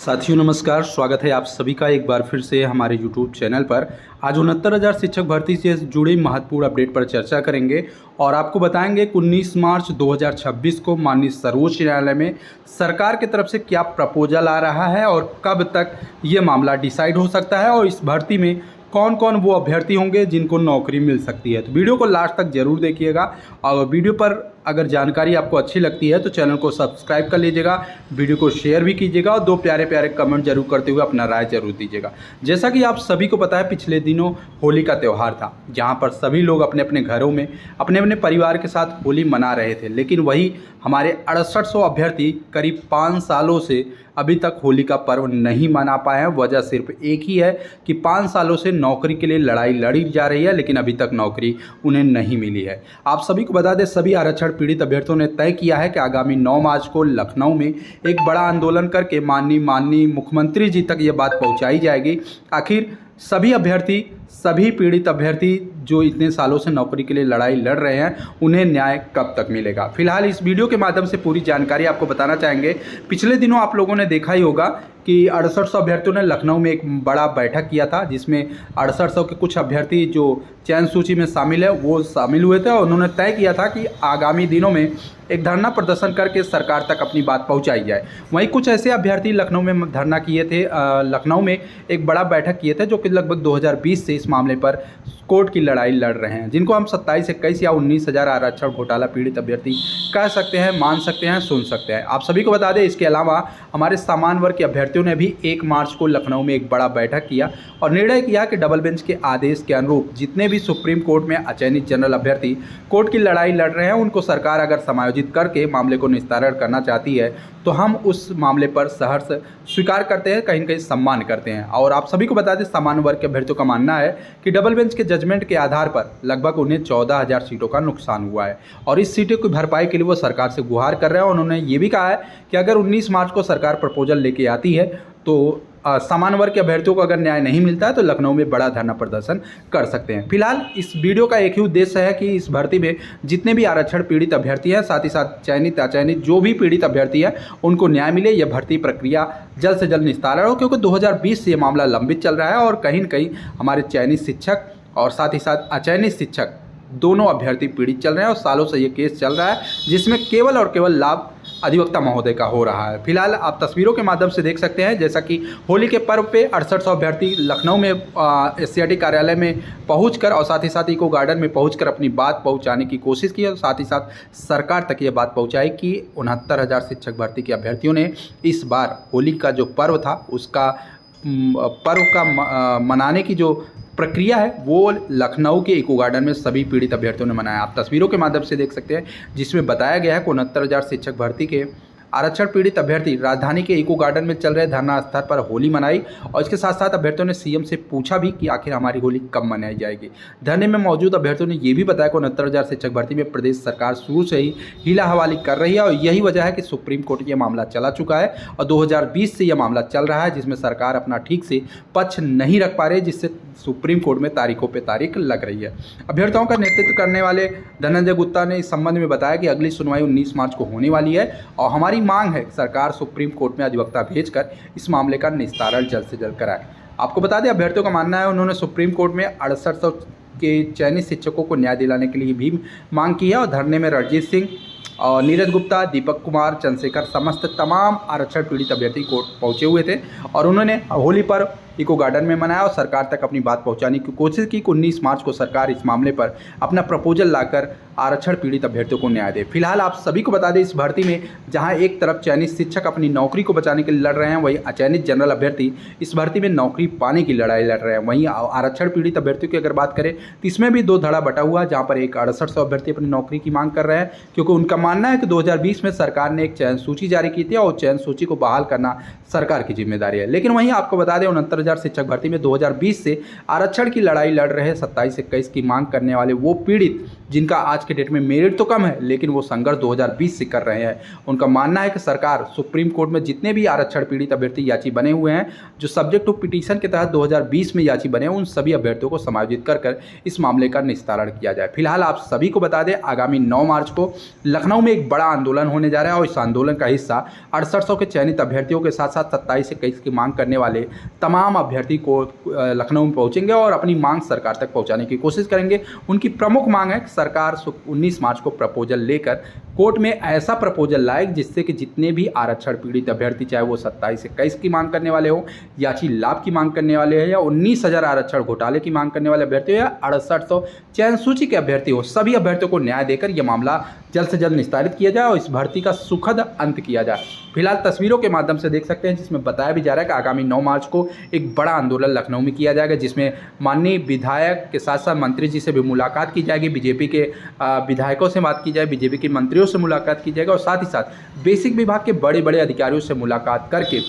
साथियों नमस्कार, स्वागत है आप सभी का एक बार फिर से हमारे YouTube चैनल पर। आज 69,000 शिक्षक भर्ती से जुड़ी महत्वपूर्ण अपडेट पर चर्चा करेंगे और आपको बताएंगे कि 19 मार्च 2026 को माननीय सर्वोच्च न्यायालय में सरकार की तरफ से क्या प्रपोजल आ रहा है और कब तक ये मामला डिसाइड हो सकता है और इस भर्ती में कौन कौन वो अभ्यर्थी होंगे जिनको नौकरी मिल सकती है। तो वीडियो को लास्ट तक जरूर देखिएगा और वीडियो पर अगर जानकारी आपको अच्छी लगती है तो चैनल को सब्सक्राइब कर लीजिएगा, वीडियो को शेयर भी कीजिएगा और दो प्यारे प्यारे कमेंट जरूर करते हुए अपना राय जरूर दीजिएगा। जैसा कि आप सभी को पता है, पिछले दिनों होली का त्यौहार था जहां पर सभी लोग अपने अपने घरों में अपने अपने परिवार के साथ होली मना रहे थे, लेकिन वही हमारे 6800 अभ्यर्थी करीब 5 सालों से अभी तक होली का पर्व नहीं मना पाए हैं। वजह सिर्फ एक ही है कि 5 सालों से नौकरी के लिए लड़ाई लड़ी जा रही है, लेकिन अभी तक नौकरी उन्हें नहीं मिली है। आप सभी को बता दें, सभी आरक्षण पीड़ित अभ्यर्थियों ने तय किया है कि आगामी 9 मार्च को लखनऊ में एक बड़ा आंदोलन करके माननीय मुख्यमंत्री जी तक ये बात पहुंचाई जाएगी। आखिर सभी पीड़ित अभ्यर्थी जो इतने सालों से नौकरी के लिए लड़ाई लड़ रहे हैं, उन्हें न्याय कब तक मिलेगा। फिलहाल इस वीडियो के माध्यम से पूरी जानकारी आपको बताना चाहेंगे। पिछले दिनों आप लोगों ने देखा ही होगा कि 6800 अभ्यर्थियों ने लखनऊ में एक बड़ा बैठक किया था, जिसमें 6800 के कुछ अभ्यर्थी जो चयन सूची में शामिल है वो शामिल हुए थे और उन्होंने तय किया था कि आगामी दिनों में एक धरना प्रदर्शन करके सरकार तक अपनी बात पहुंचाई जाए। वहीं कुछ ऐसे अभ्यर्थी लखनऊ में धरना किए थे, लखनऊ में एक बड़ा बैठक किए थे जो कि लगभग 2020 से इस मामले पर कोर्ट की लड़ाई लड़ रहे हैं, जिनको हम 27, 21 या 19,000 आरक्षण घोटाला पीड़ित अभ्यर्थी कह सकते हैं, मान सकते हैं, सुन सकते हैं। आप सभी को बता दें, इसके अलावा हमारे सामान्य वर्ग के अभ्यर्थियों ने भी 1 मार्च को लखनऊ में एक बड़ा बैठक किया और निर्णय किया कि डबल बेंच के आदेश के अनुरूप जितने भी सुप्रीम कोर्ट में अचयनित जनरल अभ्यर्थी कोर्ट की लड़ाई लड़ रहे हैं, उनको सरकार अगर समायोजित करके मामले को निस्तारण करना चाहती है तो हम उस मामले पर सहर्ष स्वीकार करते हैं, कहीं न कहीं सम्मान करते हैं। और आप सभी को बता दें, सामान्य वर्ग के अभ्यर्थियों का मानना है कि डबल बेंच के जजमेंट के आधार पर लगभग उन्हें 14,000 सीटों का नुकसान हुआ है और इस सीटों की भरपाई के लिए वो सरकार से गुहार कर रहे हैं। उन्होंने ये भी कहा है कि अगर 19 मार्च को सरकार प्रपोजल लेके आती है तो सामान्य वर्ग के अभ्यर्थियों को अगर न्याय नहीं मिलता है तो लखनऊ में बड़ा धरना प्रदर्शन कर सकते हैं। फिलहाल इस वीडियो का एक ही उद्देश्य है कि इस भर्ती में जितने भी आरक्षण पीड़ित अभ्यर्थी हैं, साथ ही साथ चयनित अचयनित जो भी पीड़ित अभ्यर्थी हैं, उनको न्याय मिले। यह भर्ती प्रक्रिया जल्द से जल्द निस्तारण हो, क्योंकि 2020 से ये मामला लंबित चल रहा है और कहीं न कहीं हमारे चयनित शिक्षक और साथ ही साथ अचयनित शिक्षक दोनों अभ्यर्थी पीड़ित चल रहे हैं और सालों से ये केस चल रहा है, जिसमें केवल और केवल लाभ अधिवक्ता महोदय का हो रहा है। फिलहाल आप तस्वीरों के माध्यम से देख सकते हैं, जैसा कि होली के पर्व पे 6800 अभ्यर्थी लखनऊ में SCRT कार्यालय में पहुंचकर और साथ ही साथ इको गार्डन में पहुंचकर अपनी बात पहुंचाने की कोशिश की और साथ ही साथ सरकार तक ये बात पहुंचाई कि 69,000 शिक्षक भर्ती के अभ्यर्थियों ने इस बार होली का जो पर्व था उसका मनाने की जो प्रक्रिया है वो लखनऊ के इको गार्डन में सभी पीड़ित अभ्यर्थियों ने मनाया। आप तस्वीरों के माध्यम से देख सकते हैं, जिसमें बताया गया है कि 69,000 शिक्षक भर्ती के आरक्षण पीड़ित अभ्यर्थी राजधानी के इको गार्डन में चल रहे धरना स्थल पर होली मनाई और इसके साथ साथ अभ्यर्थियों ने सीएम से पूछा भी कि आखिर हमारी होली कब मनाई जाएगी। धरने में मौजूद अभ्यर्थियों ने यह भी बताया कि 69,000 शिक्षक भर्ती में प्रदेश सरकार शुरू से ही हीला हवाली कर रही है और यही वजह है कि सुप्रीम कोर्ट ये मामला चला चुका है और 2020 से यह मामला चल रहा है, जिसमें सरकार अपना ठीक से पक्ष नहीं रख पा रही, जिससे सुप्रीम कोर्ट में तारीखों पे तारीख लग रही है। अभ्यर्थियों का नेतृत्व करने वाले धनंजय गुप्ता ने इस संबंध में बताया कि अगली सुनवाई 19 मार्च को होने वाली है और हमारी मांग है सरकार सुप्रीम कोर्ट में अधिवक्ता भेजकर इस मामले का निस्तारण जल्द से जल्द कराए। आपको बता दें, अभ्यर्थियों का मानना है उन्होंने सुप्रीम कोर्ट में 6800 के चयनित शिक्षकों को न्याय दिलाने के लिए भी मांग की है और धरने में रणजीत सिंह और नीरज गुप्ता, दीपक कुमार, चंद्रशेखर समस्त तमाम आरक्षण पीड़ित अभ्यर्थी कोर्ट पहुंचे हुए थे और उन्होंने होली पर इको गार्डन में मनाया और सरकार तक अपनी बात पहुंचाने की कोशिश की कि 19 मार्च को सरकार इस मामले पर अपना प्रपोजल लाकर आरक्षण पीड़ित अभ्यर्थियों को न्याय दे। फिलहाल आप सभी को बता दें, इस भर्ती में जहां एक तरफ चयनित शिक्षक अपनी नौकरी को बचाने के लिए लड़ रहे हैं, वहीं अचयनित जनरल अभ्यर्थी इस भर्ती में नौकरी पाने की लड़ाई लड़ रहे हैं। वहीं आरक्षण पीड़ित अभ्यर्थियों की अगर बात करें तो इसमें भी दो धड़ा बटा हुआ, जहाँ पर एक 6800 अभ्यर्थी अपनी नौकरी की मांग कर रहे हैं, क्योंकि उनका मानना है कि 2020 में सरकार ने एक चयन सूची जारी की थी और चयन सूची को बहाल करना सरकार की जिम्मेदारी है। लेकिन वहीं आपको बता दें, 69,000 शिक्षक भर्ती में 2020 से आरक्षण की लड़ाई लड़ रहे 27, 21 की मांग करने वाले वो पीड़ित जिनका आज के डेट में मेरिट तो कम है, लेकिन वो संघर्ष 2020 से कर रहे हैं। उनका मानना है कि सरकार सुप्रीम कोर्ट में जितने भी आरक्षण पीड़ित अभ्यर्थी याची बने हुए हैं, जो सब्जेक्ट टू पिटीशन के तहत 2020 में याची बने हैं, उन सभी अभ्यर्थियों को समायोजित कर इस मामले का निस्तारण किया जाए। फिलहाल आप सभी को बता दें, आगामी 9 मार्च को लखनऊ में एक बड़ा आंदोलन होने जा रहा है और इस आंदोलन का हिस्सा 6800 के चयनित अभ्यर्थियों के साथ साथ साथ 27 से 21 की मांग करने वाले तमाम अभ्यर्थी को लखनऊ में पहुंचेंगे और अपनी मांग सरकार तक पहुंचाने की कोशिश करेंगे। उनकी प्रमुख मांग है कि सरकार 19 मार्च को प्रपोजल लेकर कोर्ट में ऐसा प्रपोजल लाए जिससे कि जितने भी आरक्षण पीड़ित अभ्यर्थी, चाहे वो 27 से 21 की मांग करने वाले हो, याची लाभ की मांग करने वाले हैं, या 19,000 आरक्षण घोटाले की मांग करने वाले अभ्यर्थी हो, या 6800 चयन सूची के अभ्यर्थी हो, सभी अभ्यर्थियों को न्याय देकर यह मामला जल्द से जल्द निस्तारित किया जाए और इस भर्ती का सुखद अंत किया जाए। फिलहाल तस्वीरों के माध्यम से देख सकते हैं जिसमें बताया भी जा रहा है कि आगामी 9 मार्च को एक बड़ा आंदोलन लखनऊ में किया जाएगा, जिसमें माननीय विधायक के साथ साथ मंत्री जी से भी मुलाकात की जाएगी, बीजेपी के विधायकों से बात की जाए, बीजेपी के मंत्रियों से मुलाकात की जाएगी और साथ ही साथ बेसिक विभाग के बड़े बड़े अधिकारियों से मुलाकात करके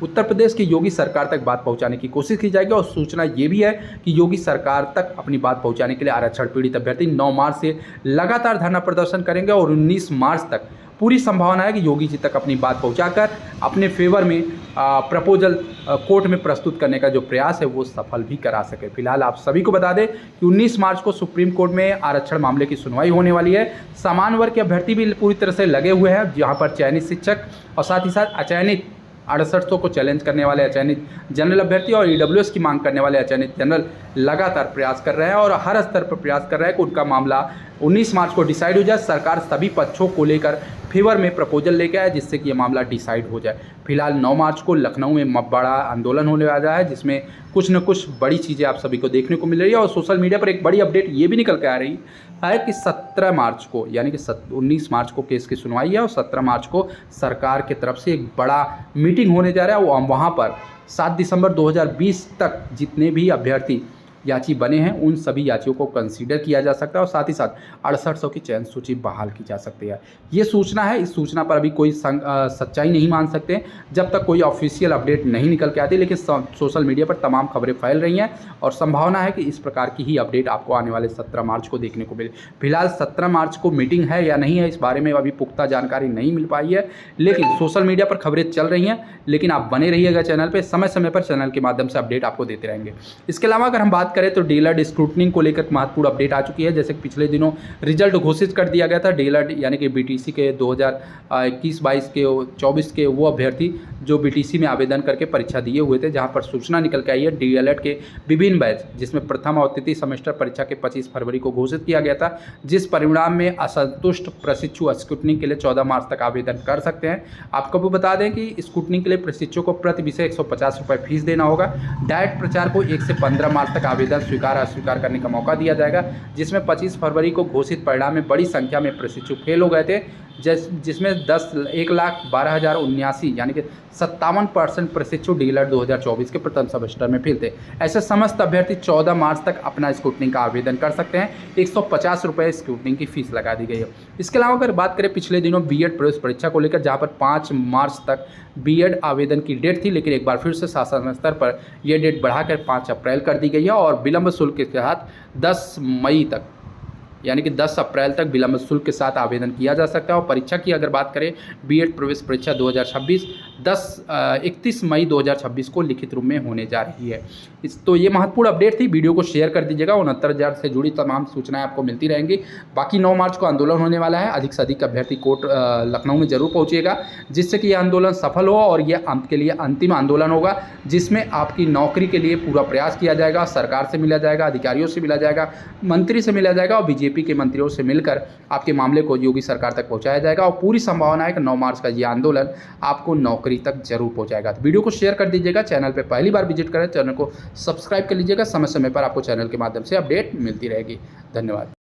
उत्तर प्रदेश की योगी सरकार तक बात पहुंचाने की कोशिश की जाएगी। और सूचना ये भी है कि योगी सरकार तक अपनी बात पहुंचाने के लिए आरक्षण पीड़ित अभ्यर्थी 9 मार्च से लगातार धरना प्रदर्शन करेंगे और 19 मार्च तक पूरी संभावना है कि योगी जी तक अपनी बात पहुंचाकर अपने फेवर में प्रपोजल कोर्ट में प्रस्तुत करने का जो प्रयास है वो सफल भी करा सके। फिलहाल आप सभी को बता दें कि 19 मार्च को सुप्रीम कोर्ट में आरक्षण मामले की सुनवाई होने वाली है। सामान्य वर्ग के अभ्यर्थी भी पूरी तरह से लगे हुए हैं, जहाँ पर चयनित शिक्षक और साथ ही साथ अचयनित 6800 को चैलेंज करने वाले अचयनित जनरल अभ्यर्थी और ईडब्ल्यूएस की मांग करने वाले अचयनित जनरल लगातार प्रयास कर रहे हैं और हर स्तर पर प्रयास कर रहे हैं कि उनका मामला 19 मार्च को डिसाइड हो जाए। सरकार सभी पक्षों को लेकर फेवर में प्रपोजल लेकर आए जिससे कि ये मामला डिसाइड हो जाए। फिलहाल 9 मार्च को लखनऊ में बड़ा आंदोलन होने वाला है, जिसमें कुछ न कुछ बड़ी चीज़ें आप सभी को देखने को मिल रही है। और सोशल मीडिया पर एक बड़ी अपडेट ये भी निकल के आ रही है कि 17 मार्च को, यानी कि 19 मार्च को केस की सुनवाई है और 17 मार्च को सरकार की तरफ से एक बड़ा मीटिंग होने जा रहा है। वहाँ पर 7 दिसंबर 2020 तक जितने भी अभ्यर्थी याची बने हैं उन सभी याचियों को कंसीडर किया जा सकता है और साथ ही साथ 6800 की चयन सूची बहाल की जा सकती है। ये सूचना है, इस सूचना पर अभी कोई सच्चाई नहीं मान सकते जब तक कोई ऑफिशियल अपडेट नहीं निकल के आती, लेकिन सोशल मीडिया पर तमाम खबरें फैल रही हैं और संभावना है कि इस प्रकार की ही अपडेट आपको आने वाले 17 मार्च को देखने को मिले। फिलहाल 17 मार्च को मीटिंग है या नहीं है इस बारे में अभी पुख्ता जानकारी नहीं मिल पाई है, लेकिन सोशल मीडिया पर खबरें चल रही हैं। लेकिन आप बने रहिएगा चैनल पर, समय समय पर चैनल के माध्यम से अपडेट आपको देते रहेंगे। इसके अलावा अगर हम बात करें तो डीएलएड स्क्रूटनिंग को लेकर महत्वपूर्ण अपडेट आ चुकी है। जैसे कि पिछले दिनों रिजल्ट घोषित कर दिया गया था डीएलएड यानी कि बीटीसी के 2021-22 के 24 के वो अभ्यर्थी जो बीटीसी में आवेदन करके परीक्षा दिए हुए थे, जहां पर सूचना निकल के आई है डीएलएड के विभिन्न बैच, जिसमें प्रथम और तृतीय सेमेस्टर परीक्षा के 25 फरवरी को घोषित किया गया था, जिस परिणाम में असंतुष्ट प्रशिक्षु स्क्रूटनिंग के लिए 14 मार्च तक आवेदन कर सकते हैं। आपको भी बता दें कि स्क्रूटनिंग के लिए प्रशिक्षु को प्रति विषय 150 रुपये फीस देना होगा। डायरेक्ट प्रचार को 1 से 15 मार्च तक आवेदन स्वीकार अस्वीकार करने का मौका दिया जाएगा, जिसमें 25 फरवरी को घोषित परिणाम में बड़ी संख्या में प्रशिक्षु फेल हो गए थे, जिसमें 1,12,079 यानी कि 57% प्रशिक्षु डीएलएड 2024 के प्रथम सेमेस्टर में फेल थे। ऐसे समस्त अभ्यर्थी 14 मार्च तक अपना स्क्रूटनिंग का आवेदन कर सकते हैं। 150 रुपये स्क्रूटनिंग की फीस लगा दी गई है। इसके अलावा अगर बात करें पिछले दिनों बीएड प्रवेश परीक्षा को लेकर, जहां पर 5 मार्च तक बीएड आवेदन की डेट थी, लेकिन एक बार फिर से शासन स्तर पर यह डेट बढ़ाकर 5 अप्रैल कर दी गई है और विलंब शुल्क के साथ 10 मई तक यानी कि 10 अप्रैल तक विलंब शुल्क के साथ आवेदन किया जा सकता है। और परीक्षा की अगर बात करें बीएड प्रवेश परीक्षा 2026 31 मई 2026 को लिखित रूप में होने जा रही है। तो ये महत्वपूर्ण अपडेट थी, वीडियो को शेयर कर दीजिएगा। 69,000 से जुड़ी तमाम सूचनाएं आपको मिलती रहेंगी। बाकी 9 मार्च को आंदोलन होने वाला है, अधिक से अधिक अभ्यर्थी कोर्ट लखनऊ में जरूर पहुँचिएगा, जिससे कि यह आंदोलन सफल हो और ये अंत के लिए अंतिम आंदोलन होगा, जिसमें आपकी नौकरी के लिए पूरा प्रयास किया जाएगा। सरकार से मिला जाएगा, अधिकारियों से मिला जाएगा, मंत्री से मिला जाएगा और बीजेपी के मंत्रियों से मिलकर आपके मामले को योगी सरकार तक पहुंचाया जाएगा और पूरी संभावना है कि 9 मार्च का ये आंदोलन आपको नौकरी तक जरूर पहुंचाएगा। तो वीडियो को शेयर कर दीजिएगा, चैनल पे पहली बार विजिट करें चैनल को सब्सक्राइब कर लीजिएगा। समय समय पर आपको चैनल के माध्यम से अपडेट मिलती रहेगी। धन्यवाद।